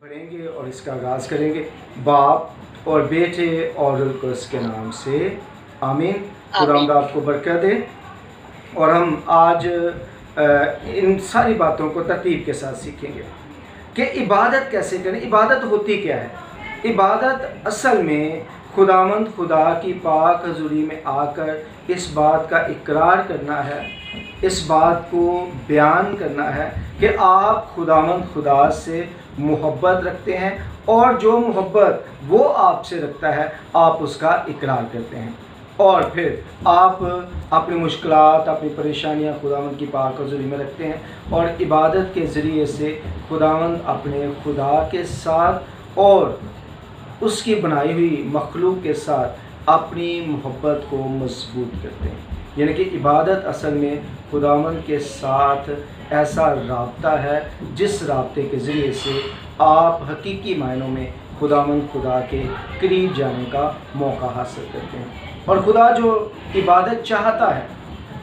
پڑھیں گے اور اس کا آغاز کریں گے باپ اور بیٹے اور روح القدس کے نام سے آمین۔ خداوند آپ کو برکت دے۔ اور ہم آج ان ساری باتوں کو ترتیب کے ساتھ سیکھیں گے کہ عبادت کیسے کریں۔ عبادت ہوتی کیا ہے؟ عبادت اصل میں خداوند خدا کی پاک حضوری میں آ کر اس بات کا اقرار کرنا ہے، اس بات کو بیان کرنا ہے کہ آپ خداوند خدا سے محبت رکھتے ہیں، اور جو محبت وہ آپ سے رکھتا ہے آپ اس کا اقرار کرتے ہیں، اور پھر آپ اپنی مشکلات، اپنی پریشانیاں خداوند کی پاک حضوری میں رکھتے ہیں، اور عبادت کے ذریعے سے خداوند اپنے خدا کے ساتھ اور اس کی بنائی ہوئی مخلوق کے ساتھ اپنی محبت کو مضبوط کرتے ہیں۔ یعنی کہ عبادت اصل میں خداوند کے ساتھ ایسا رابطہ ہے جس رابطے کے ذریعے سے آپ حقیقی معنوں میں خداوند خدا کے قریب جانے کا موقع حاصل کرتے ہیں۔ اور خدا جو عبادت چاہتا ہے،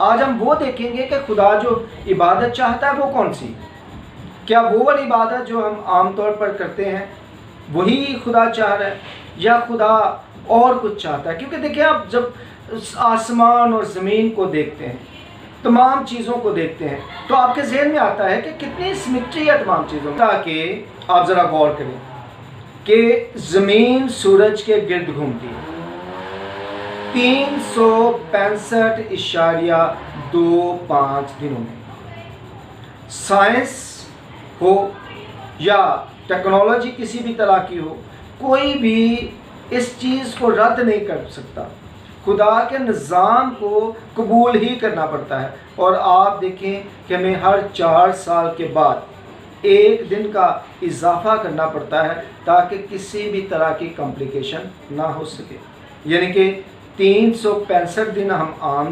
آج ہم وہ دیکھیں گے کہ خدا جو عبادت چاہتا ہے وہ کون سی؟ کیا وہ والی عبادت جو ہم عام طور پر کرتے ہیں وہی خدا چاہ رہا ہے، یا خدا اور کچھ چاہتا ہے؟ کیونکہ دیکھیں، آپ جب آسمان اور زمین کو دیکھتے ہیں، تمام چیزوں کو دیکھتے ہیں، تو آپ کے ذہن میں آتا ہے کہ کتنی سمٹری ہے تمام چیزوں میں۔ تاکہ آپ ذرا غور کریں کہ زمین سورج کے گرد گھومتی ہے 365.25 دنوں میں۔ سائنس ہو یا ٹیکنالوجی کسی بھی طرح کی ہو، کوئی بھی اس چیز کو رد نہیں کر سکتا، خدا کے نظام کو قبول ہی کرنا پڑتا ہے۔ اور آپ دیکھیں کہ ہمیں ہر 4 سال کے بعد 1 دن کا اضافہ کرنا پڑتا ہے تاکہ کسی بھی طرح کی کمپلیکیشن نہ ہو سکے۔ یعنی کہ 365 دن ہم عام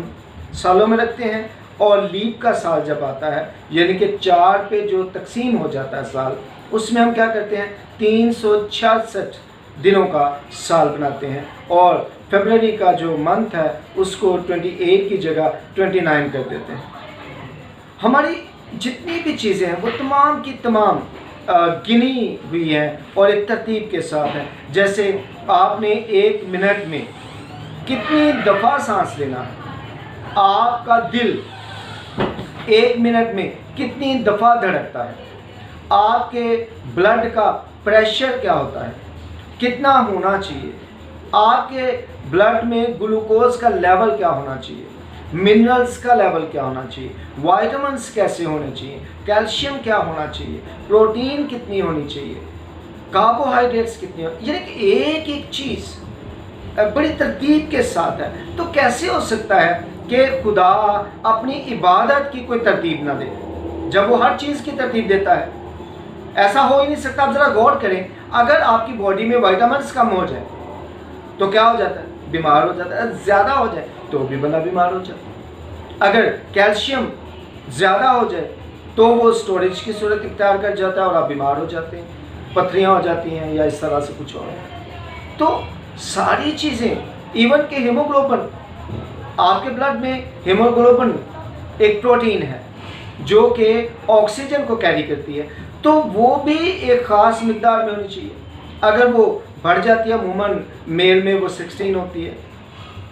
سالوں میں رکھتے ہیں، اور لیپ کا سال جب آتا ہے، یعنی کہ 4 پہ جو تقسیم ہو جاتا ہے سال، اس میں ہم کیا کرتے ہیں 366 دنوں کا سال بناتے ہیں، اور فیبرری کا جو منتھ ہے اس کو 28 کی جگہ 29 کر دیتے ہیں۔ ہماری جتنی بھی چیزیں ہیں وہ تمام کی تمام گنی ہوئی ہیں اور ایک ترتیب کے ساتھ ہیں۔ جیسے آپ نے 1 منٹ میں کتنی دفعہ سانس لینا ہے، آپ کا دل 1 منٹ میں کتنی دفعہ دھڑکتا ہے، آپ کے بلڈ کا پریشر کیا ہوتا ہے، کتنا ہونا چاہیے، آپ کے بلڈ میں گلوکوز کا لیول کیا ہونا چاہیے، منرلز کا لیول کیا ہونا چاہیے، وائٹامنس کیسے ہونے چاہیے، کیلشیم کیا ہونا چاہیے، پروٹین کتنی ہونی چاہیے، کاربوہائیڈریٹس کتنی یعنی کہ ایک ایک چیز بڑی ترتیب کے ساتھ ہے۔ تو کیسے ہو سکتا ہے کہ خدا اپنی عبادت کی کوئی ترتیب نہ دے جب وہ ہر چیز کی ترتیب دیتا ہے؟ ایسا ہو ہی نہیں سکتا۔ آپ ذرا غور کریں، اگر آپ کی باڈی میں وائٹامنس کم ہو جائے تو کیا ہو جاتا ہے؟ بیمار ہو جاتا ہے۔ زیادہ ہو جائے تو بھی بندہ بیمار ہو جاتا ہے۔ اگر کیلشیم زیادہ ہو جائے تو وہ سٹوریج کی صورت اختیار کر جاتا ہے اور آپ بیمار ہو جاتے ہیں، پتھریاں ہو جاتی ہیں یا اس طرح سے کچھ اور۔ تو ساری چیزیں، ایون کہ ہیموگلوبن، آپ کے بلڈ میں ہیموگلوبن ایک پروٹین ہے جو کہ آکسیجن کو کیری کرتی ہے، تو وہ بھی ایک خاص مقدار میں ہونی چاہیے۔ اگر وہ بڑھ جاتی ہے، عموماً میل میں وہ 16 ہوتی ہے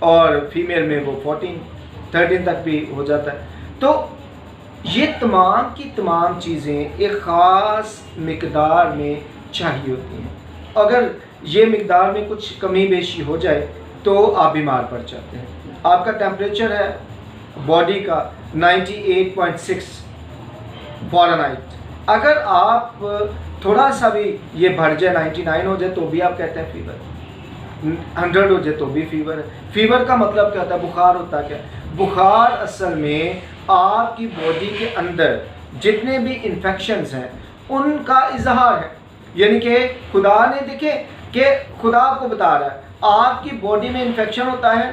اور فیمیل میں وہ 13 تک بھی ہو جاتا ہے۔ تو یہ تمام کی تمام چیزیں ایک خاص مقدار میں چاہیے ہوتی ہیں۔ اگر یہ مقدار میں کچھ کمی بیشی ہو جائے تو آپ بیمار پڑ جاتے ہیں۔ آپ کا ٹیمپریچر ہے باڈی کا 98.6 فارنہائٹ، اگر آپ تھوڑا سا بھی یہ بڑھ جائے، 99 ہو جائے تو بھی آپ کہتے ہیں فیور، 100 ہو جائے تو بھی فیور ہے۔ فیور کا مطلب کیا ہوتا ہے؟ بخار ہوتا ہے۔ کیا بخار اصل میں آپ کی باڈی کے اندر جتنے بھی انفیکشنز ہیں ان کا اظہار ہے۔ یعنی کہ خدا نے دیکھے کہ خدا آپ کو بتا رہا ہے آپ کی باڈی میں انفیکشن ہوتا ہے،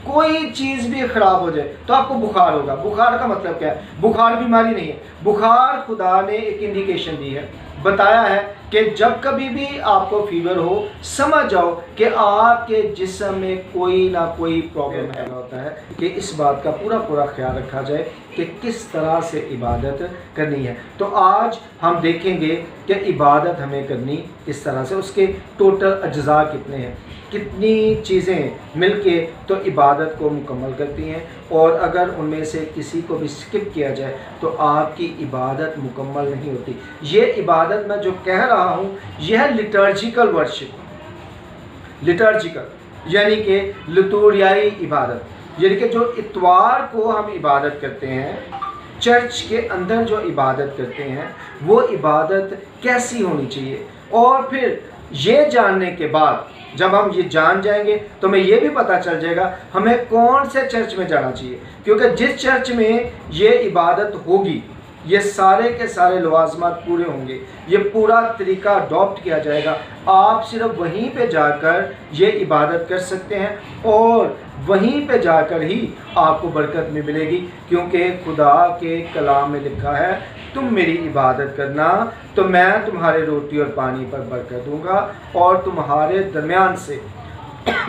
کوئی چیز بھی خراب ہو جائے تو آپ کو بخار ہوگا۔ بخار کا مطلب کیا ہے؟ بخار بیماری نہیں ہے، بخار خدا نے ایک انڈیکیشن دی ہے، بتایا ہے کہ جب کبھی بھی آپ کو فیور ہو سمجھ جاؤ کہ آپ کے جسم میں کوئی نہ کوئی پرابلم ہے ہوتا ہے کہ اس بات کا پورا خیال رکھا جائے کہ کس طرح سے عبادت کرنی ہے۔ تو آج ہم دیکھیں گے کہ عبادت ہمیں کرنی اس طرح سے، اس کے ٹوٹل اجزاء کتنے ہیں، کتنی چیزیں مل کے تو عبادت کو مکمل کرتی ہیں، اور اگر ان میں سے کسی کو بھی سکپ کیا جائے تو آپ کی عبادت مکمل نہیں ہوتی۔ یہ عبادت میں جو کہہ رہا ہوں یہ ہے لٹرجیکل ورشپ، لٹرجیکل یعنی کہ لتوریائی عبادت، یعنی کہ جو اتوار کو ہم عبادت کرتے ہیں، چرچ کے اندر جو عبادت کرتے ہیں، وہ عبادت کیسی ہونی چاہیے۔ اور پھر یہ جاننے کے بعد جب ہم یہ جان جائیں گے تو ہمیں یہ بھی پتہ چل جائے گا ہمیں کون سے چرچ میں جانا چاہیے، کیونکہ جس چرچ میں یہ عبادت ہوگی یہ سارے کے سارے لوازمات پورے ہوں گے، یہ پورا طریقہ اڈاپٹ کیا جائے گا، آپ صرف وہیں پہ جا کر یہ عبادت کر سکتے ہیں، اور وہیں پہ جا کر ہی آپ کو برکت میں ملے گی، کیونکہ خدا کے کلام میں لکھا ہے تم میری عبادت کرنا تو میں تمہارے روٹی اور پانی پر برکت دوں گا، اور تمہارے درمیان سے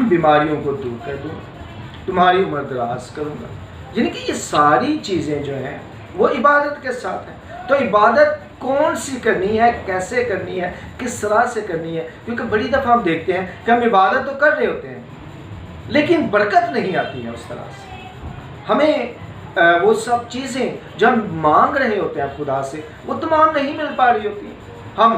بیماریوں کو دور کر دوں گا، تمہاری عمر دراز کروں گا۔ یعنی کہ یہ ساری چیزیں جو ہیں وہ عبادت کے ساتھ ہیں۔ تو عبادت کون سی کرنی ہے، کیسے کرنی ہے، کس طرح سے کرنی ہے، کیونکہ بڑی دفعہ ہم دیکھتے ہیں کہ ہم عبادت تو کر رہے ہوتے ہیں لیکن برکت نہیں آتی ہے اس طرح سے، ہمیں وہ سب چیزیں جو ہم مانگ رہے ہوتے ہیں خدا سے وہ تمام نہیں مل پا رہی ہوتی، ہم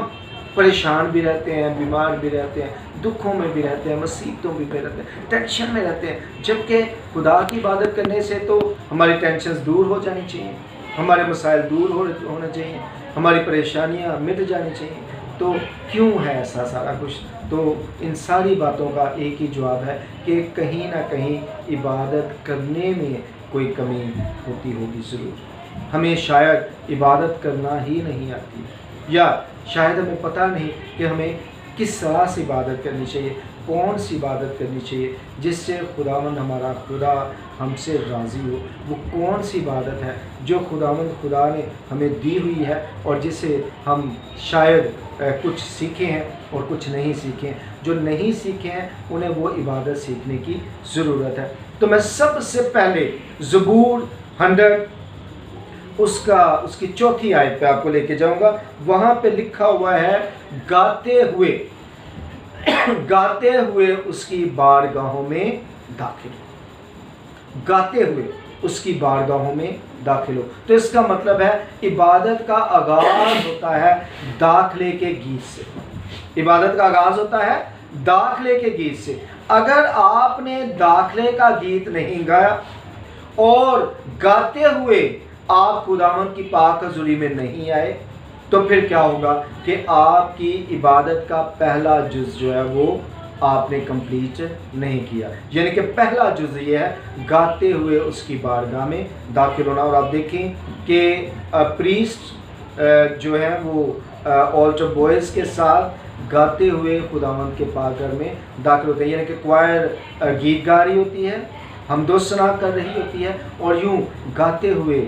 پریشان بھی رہتے ہیں، بیمار بھی رہتے ہیں، دکھوں میں بھی رہتے ہیں، مصیبتوں بھی رہتے ہیں، ٹینشن میں رہتے ہیں، جبکہ خدا کی عبادت کرنے سے تو ہماری ٹینشنز دور ہو جانی چاہیے، ہمارے مسائل دور ہونے چاہیے، ہماری پریشانیاں مٹ جانی چاہیے۔ تو کیوں ہے ایسا سارا کچھ؟ تو ان ساری باتوں کا ایک ہی جواب ہے کہ کہیں نہ کہیں عبادت کرنے میں کوئی کمی ہوتی ہوگی ضرور، ہمیں شاید عبادت کرنا ہی نہیں آتی، یا شاید ہمیں پتہ نہیں کہ ہمیں کس طرح سے عبادت کرنی چاہیے، کون سی عبادت کرنی چاہیے جس سے خداوند ہمارا خدا ہم سے راضی ہو، وہ کون سی عبادت ہے جو خدا نے ہمیں دی ہوئی ہے، اور جسے ہم شاید کچھ سیکھے ہیں اور کچھ نہیں سیکھے ہیں، جو نہیں سیکھے ہیں انہیں وہ عبادت سیکھنے کی ضرورت ہے۔ تو میں سب سے پہلے زبور 100 اس کی چوتھی آیت پہ آپ کو لے کے جاؤں گا، وہاں پہ لکھا ہوا ہے گاتے ہوئے اس کی بارگاہوں میں داخل ہو، گاتے ہوئے اس کی بارگاہوں میں داخل ہو۔ تو اس کا مطلب ہے عبادت کا آغاز ہوتا ہے داخلے کے گیت سے، عبادت کا آغاز ہوتا ہے داخلے کے گیت سے۔ اگر آپ نے داخلے کا گیت نہیں گایا اور گاتے ہوئے آپ خداوند کی پاک حضوری میں نہیں آئے تو پھر کیا ہوگا کہ آپ کی عبادت کا پہلا جز جو ہے وہ آپ نے کمپلیٹ نہیں کیا، یعنی کہ پہلا جز یہ ہے گاتے ہوئے اس کی بارگاہ میں داخل ہونا۔ اور آپ دیکھیں کہ پریسٹ جو ہیں وہ آلٹر بوائز کے ساتھ گاتے ہوئے خداوند کے پاک گھر میں داخل ہوتے ہیں، یعنی کہ کوائر گیت گا رہی ہوتی ہے، حمد و ثنا کر رہی ہوتی ہے، اور یوں گاتے ہوئے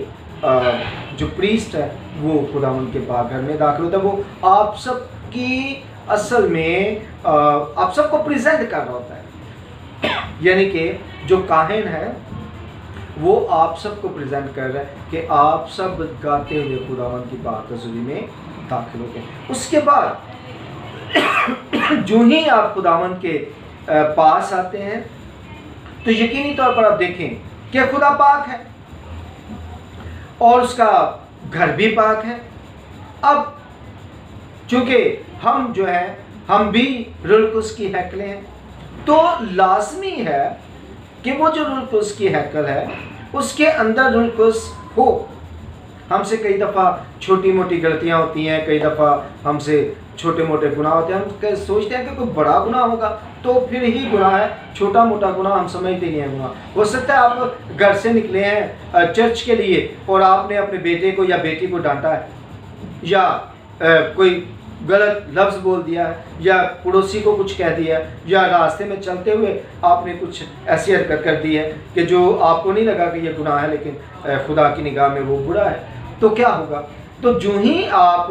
جو پریسٹ ہے وہ خداوند کے پاک گھر میں داخل ہوتا ہے، وہ آپ سب کی اصل میں آپ سب کو پریزنٹ کر رہا ہوتا ہے، یعنی کہ جو کاہن ہے وہ آپ سب کو پریزنٹ کر رہا ہے کہ آپ سب گاتے ہوئے خداوند کی پاک حضوری میں داخل ہو گئے۔ اس کے بعد جو ہی آپ خداوند کے پاس آتے ہیں تو یقینی طور پر آپ دیکھیں کہ خدا پاک ہے اور اس کا گھر بھی پاک ہے۔ اب چونکہ ہم جو ہیں ہم بھی روح القدس کی ہیکلیں ہیں، تو لازمی ہے کہ وہ جو روح القدس کی ہیکل ہے اس کے اندر روح القدس ہو۔ ہم سے کئی دفعہ چھوٹی موٹی غلطیاں ہوتی ہیں، کئی دفعہ ہم سے چھوٹے موٹے گناہ ہوتے ہیں، ہم سوچتے ہیں کہ کوئی بڑا گناہ ہوگا تو پھر ہی گناہ ہے، چھوٹا موٹا گناہ ہم سمجھتے نہیں ہیں گناہ۔ ہو سکتا ہے آپ گھر سے نکلے ہیں چرچ کے لیے اور آپ نے اپنے بیٹے کو یا بیٹی کو ڈانٹا ہے، یا کوئی غلط لفظ بول دیا ہے، یا پڑوسی کو کچھ کہہ دیا ہے، یا راستے میں چلتے ہوئے آپ نے کچھ ایسی حرکت کر دی ہے کہ جو آپ کو نہیں لگا کہ یہ گناہ ہے لیکن خدا کی نگاہ میں وہ برا ہے، تو کیا ہوگا؟ تو جو ہی آپ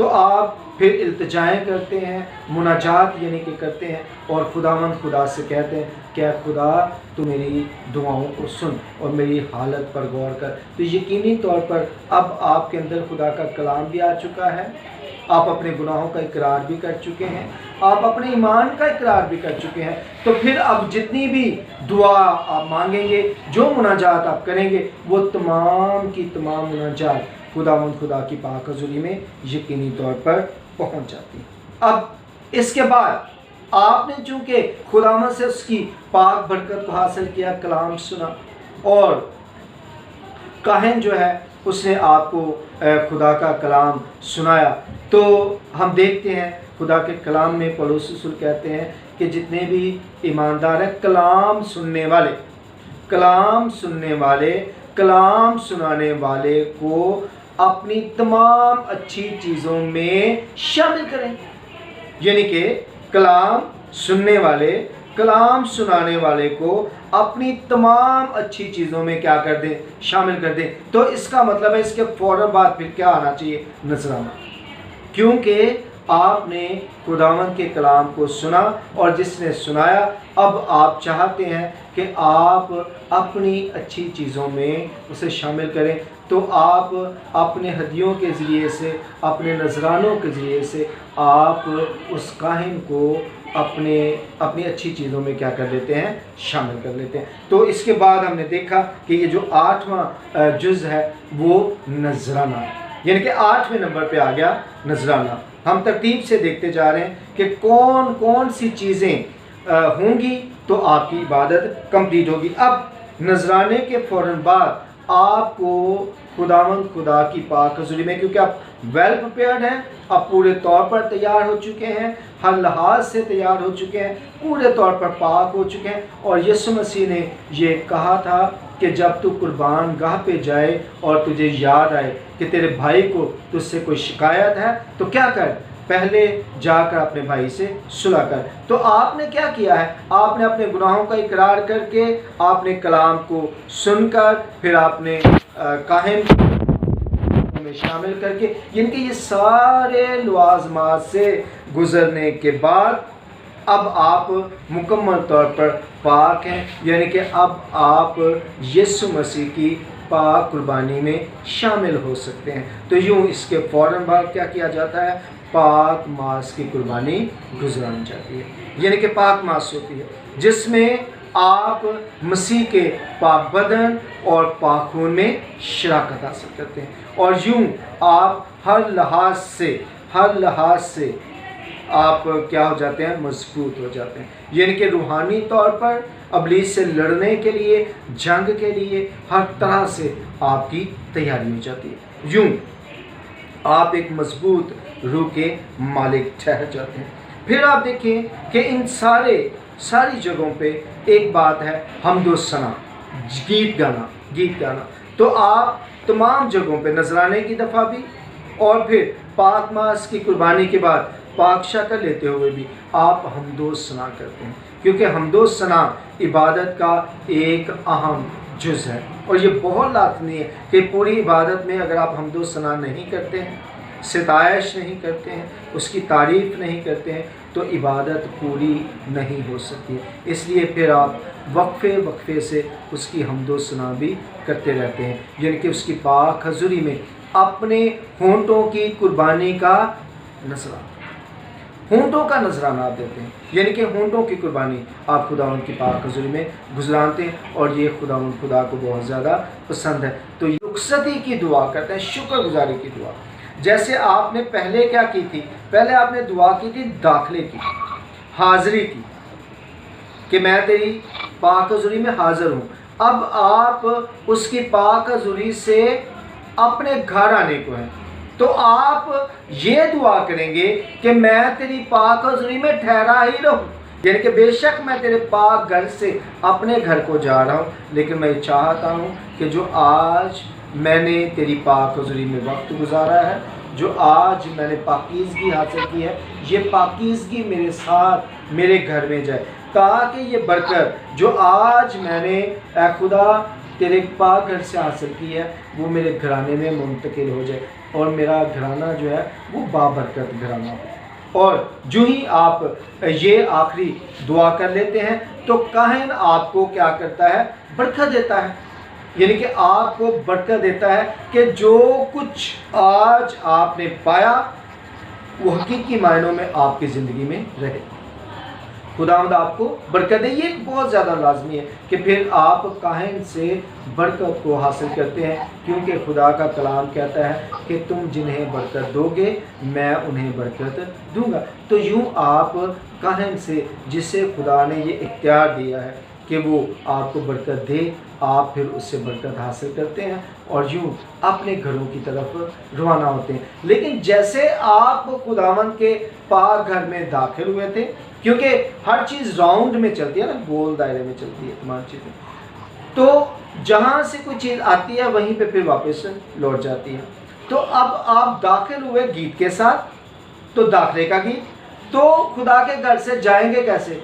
تو آپ پھر التجائیں کرتے ہیں، مناجات یعنی کہ کرتے ہیں، اور خداوند خدا سے کہتے ہیں کہ اے خدا تو میری دعاؤں کو سن اور میری حالت پر غور کر۔ تو یقینی طور پر اب آپ کے اندر خدا کا کلام بھی آ چکا ہے، آپ اپنے گناہوں کا اقرار بھی کر چکے ہیں، آپ اپنے ایمان کا اقرار بھی کر چکے ہیں، تو پھر اب جتنی بھی دعا آپ مانگیں گے، جو مناجات آپ کریں گے، وہ تمام کی تمام مناجات خداوند خدا کی پاک حضوری میں یقینی طور پر پہنچ جاتی ہیں۔ اب اس کے بعد آپ نے چونکہ خداوند سے اس کی پاک برکت کو حاصل کیا، کلام سنا، اور کاہن جو ہے اس نے آپ کو خدا کا کلام سنایا، تو ہم دیکھتے ہیں خدا کے کلام میں پولس رسول کہتے ہیں کہ جتنے بھی ایماندار ہیں، کلام سننے والے، کلام سنانے والے کو اپنی تمام اچھی چیزوں میں شامل کریں۔ یعنی کہ کلام سننے والے، کلام سنانے والے کو اپنی تمام اچھی چیزوں میں کیا کر دیں؟ شامل کر دیں۔ تو اس کا مطلب ہے اس کے فوراً بعد پھر کیا آنا چاہیے؟ نذرانہ، کیونکہ آپ نے خداوند کے کلام کو سنا، اور جس نے سنایا اب آپ چاہتے ہیں کہ آپ اپنی اچھی چیزوں میں اسے شامل کریں، تو آپ اپنے ہدیوں کے ذریعے سے، اپنے نذرانوں کے ذریعے سے آپ اس کاہن کو اپنی اچھی چیزوں میں کیا کر لیتے ہیں؟ شامل کر لیتے ہیں۔ تو اس کے بعد ہم نے دیکھا کہ یہ جو 8واں جز ہے وہ نذرانہ، یعنی کہ 8ویں نمبر پہ آ گیا نذرانہ۔ ہم ترتیب سے دیکھتے جا رہے ہیں کہ کون کون سی چیزیں ہوں گی تو آپ کی عبادت کمپلیٹ ہوگی۔ اب نذرانے کے فوراً بعد آپ کو خداوند خدا کی پاک حضوری میں، کیونکہ آپ ویل پریپیئرڈ ہیں، آپ پورے طور پر تیار ہو چکے ہیں، ہر لحاظ سے تیار ہو چکے ہیں، پورے طور پر پاک ہو چکے ہیں، اور یسوع مسیح نے یہ کہا تھا کہ جب تو قربان گاہ پہ جائے اور تجھے یاد آئے کہ تیرے بھائی کو تجھ سے کوئی شکایت ہے تو کیا کر؟ پہلے جا کر اپنے بھائی سے صلح کر۔ تو آپ نے کیا کیا ہے؟ آپ نے اپنے گناہوں کا اقرار کر کے، آپ نے کلام کو سن کر، پھر آپ نے کاہن میں شامل کر کے، یعنی کہ یہ سارے لوازمات سے گزرنے کے بعد اب آپ مکمل طور پر پاک ہیں، یعنی کہ اب آپ یسوع مسیح کی پاک قربانی میں شامل ہو سکتے ہیں۔ تو یوں اس کے فوراً بعد کیا کیا جاتا ہے؟ پاک ماس کی قربانی گزرانی جاتی ہے، یعنی کہ پاک ماس ہوتی ہے جس میں آپ مسیح کے پاک بدن اور پاک خون میں شراکت حاصل کرتے ہیں، اور یوں آپ ہر لحاظ سے آپ کیا ہو جاتے ہیں؟ مضبوط ہو جاتے ہیں، یعنی کہ روحانی طور پر ابلیس سے لڑنے کے لیے، جنگ کے لیے ہر طرح سے آپ کی تیاری ہو جاتی ہے۔ یوں آپ ایک مضبوط روح کے مالک ٹھہر جاتے ہیں۔ پھر آپ دیکھیں کہ ان ساری جگہوں پہ ایک بات ہے، حمد و ثنا، گیت گانا۔ تو آپ تمام جگہوں پہ نذرانے کی دفعہ بھی، اور پھر پاک ماس کی قربانی کے بعد پاک شکل لیتے ہوئے بھی آپ حمد و ثنا کرتے ہیں، کیونکہ حمد و ثنا عبادت کا ایک اہم جز ہے، اور یہ بہت لازمی ہے کہ پوری عبادت میں اگر آپ حمد و ثنا نہیں کرتے ہیں، ستائش نہیں کرتے ہیں، اس کی تعریف نہیں کرتے ہیں، تو عبادت پوری نہیں ہو سکتی۔ اس لیے پھر آپ وقفے سے اس کی حمد و ثنا بھی کرتے رہتے ہیں، یعنی کہ اس کی پاک حضوری میں اپنے ہونٹوں کی قربانی کا نذرانہ، ہونٹوں کا نذرانہ آپ دیتے ہیں، یعنی کہ ہونٹوں کی قربانی آپ خداوند کی پاک حضوری میں گزرانتے ہیں، اور یہ خداوند خدا کو بہت زیادہ پسند ہے۔ تو رخصتی کی دعا کرتے ہیں، شکر گزاری کی دعا۔ جیسے آپ نے پہلے کیا کی تھی؟ پہلے آپ نے دعا کی تھی داخلے کی، حاضری کی، کہ میں تیری پاک حضوری میں حاضر ہوں۔ اب آپ اس کی پاک حضوری سے اپنے گھر آنے کو ہیں، تو آپ یہ دعا کریں گے کہ میں تیری پاک حضوری میں ٹھہرا ہی رہوں، یعنی کہ بے شک میں تیرے پاک گھر سے اپنے گھر کو جا رہا ہوں، لیکن میں چاہتا ہوں کہ جو آج میں نے تیری پاک حضوری میں وقت گزارا ہے، جو آج میں نے پاکیزگی حاصل کی ہے، یہ پاکیزگی میرے ساتھ میرے گھر میں جائے، تاکہ یہ برکت جو آج میں نے اے خدا تیرے پاک گھر سے حاصل کی ہے وہ میرے گھرانے میں منتقل ہو جائے، اور میرا گھرانہ جو ہے وہ بابرکت گھرانہ ہو۔ اور جو ہی آپ یہ آخری دعا کر لیتے ہیں تو کاہن آپ کو کیا کرتا ہے؟ برکت دیتا ہے، یعنی کہ آپ کو برکت دیتا ہے کہ جو کچھ آج آپ نے پایا وہ حقیقی معنوں میں آپ کی زندگی میں رہے۔ خداوند آپ کو برکت دے۔ یہ بہت زیادہ لازمی ہے کہ پھر آپ کاہن سے برکت کو حاصل کرتے ہیں، کیونکہ خدا کا کلام کہتا ہے کہ تم جنہیں برکت دو گے میں انہیں برکت دوں گا۔ تو یوں آپ کاہن سے، جسے خدا نے یہ اختیار دیا ہے کہ وہ آپ کو برکت دے، آپ پھر اس سے برکت حاصل کرتے ہیں اور یوں اپنے گھروں کی طرف روانہ ہوتے ہیں۔ لیکن جیسے آپ خداوند کے پاک گھر میں داخل ہوئے تھے، کیونکہ ہر چیز راؤنڈ میں چلتی ہے نا، گول دائرے میں چلتی ہے تمام چیزیں، تو جہاں سے کوئی چیز آتی ہے وہیں پہ پھر واپس لوٹ جاتی ہے۔ تو اب آپ داخل ہوئے گیت کے ساتھ، تو داخلے کا گیت، تو خدا کے گھر سے جائیں گے کیسے؟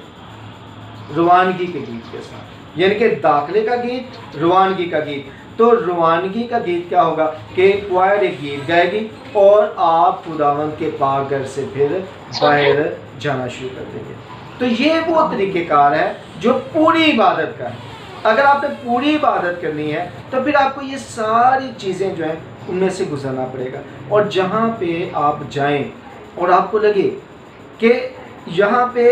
روانگی کے گیت کے ساتھ، یعنی کہ داخلے کا گیت، روانگی کا گیت۔ تو روانگی کا گیت کیا ہوگا کہ کوائر ایک گیت گائے گی اور آپ خداوند کے پاک گھر سے پھر باہر جانا شروع کر دیں گے۔ تو یہ وہ طریقہ کار ہے جو پوری عبادت کا ہے۔ اگر آپ نے پوری عبادت کرنی ہے تو پھر آپ کو یہ ساری چیزیں جو ہیں ان میں سے گزرنا پڑے گا، اور جہاں پہ آپ جائیں اور آپ کو لگے کہ یہاں پہ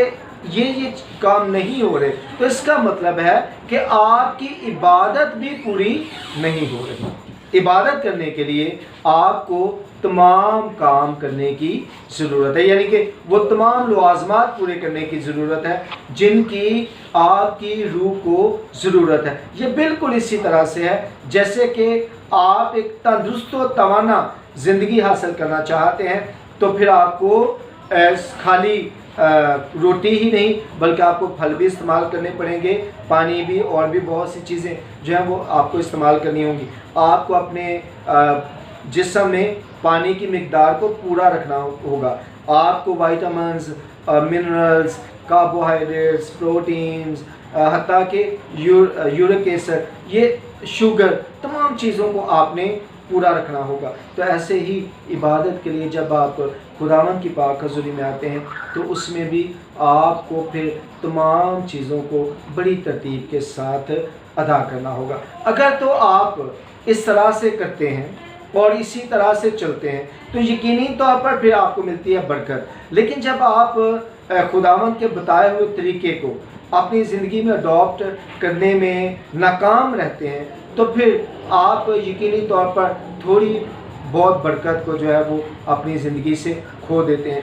یہ کام نہیں ہو رہے، تو اس کا مطلب ہے کہ آپ کی عبادت بھی پوری نہیں ہو رہی۔ عبادت کرنے کے لیے آپ کو تمام کام کرنے کی ضرورت ہے، یعنی کہ وہ تمام لوازمات پورے کرنے کی ضرورت ہے جن کی آپ کی روح کو ضرورت ہے۔ یہ بالکل اسی طرح سے ہے جیسے کہ آپ ایک تندرست و توانا زندگی حاصل کرنا چاہتے ہیں، تو پھر آپ کو خالی روٹی ہی نہیں بلکہ آپ کو پھل بھی استعمال کرنے پڑیں گے، پانی بھی، اور بھی بہت سی چیزیں جو ہیں وہ آپ کو استعمال کرنی ہوں گی۔ آپ کو اپنے جسم میں پانی کی مقدار کو پورا رکھنا ہوگا۔ آپ کو وائٹامنز، منرلز، کاربوہائیڈریٹس، پروٹینز، حتیٰ کہ یورک ایسڈ، یہ شوگر، تمام چیزوں کو آپ نے پورا رکھنا ہوگا۔ تو ایسے ہی عبادت کے لیے جب آپ خداوند کی پاک حضوری میں آتے ہیں تو اس میں بھی آپ کو پھر تمام چیزوں کو بڑی ترتیب کے ساتھ ادا کرنا ہوگا۔ اگر تو آپ اس طرح سے کرتے ہیں اور اسی طرح سے چلتے ہیں تو یقینی طور پر پھر آپ کو ملتی ہے برکت۔ لیکن جب آپ خداوند کے بتائے ہوئے طریقے کو اپنی زندگی میں اڈاپٹ کرنے میں ناکام رہتے ہیں تو پھر آپ یقینی طور پر تھوڑی بہت برکت کو جو ہے وہ اپنی زندگی سے کھو دیتے ہیں۔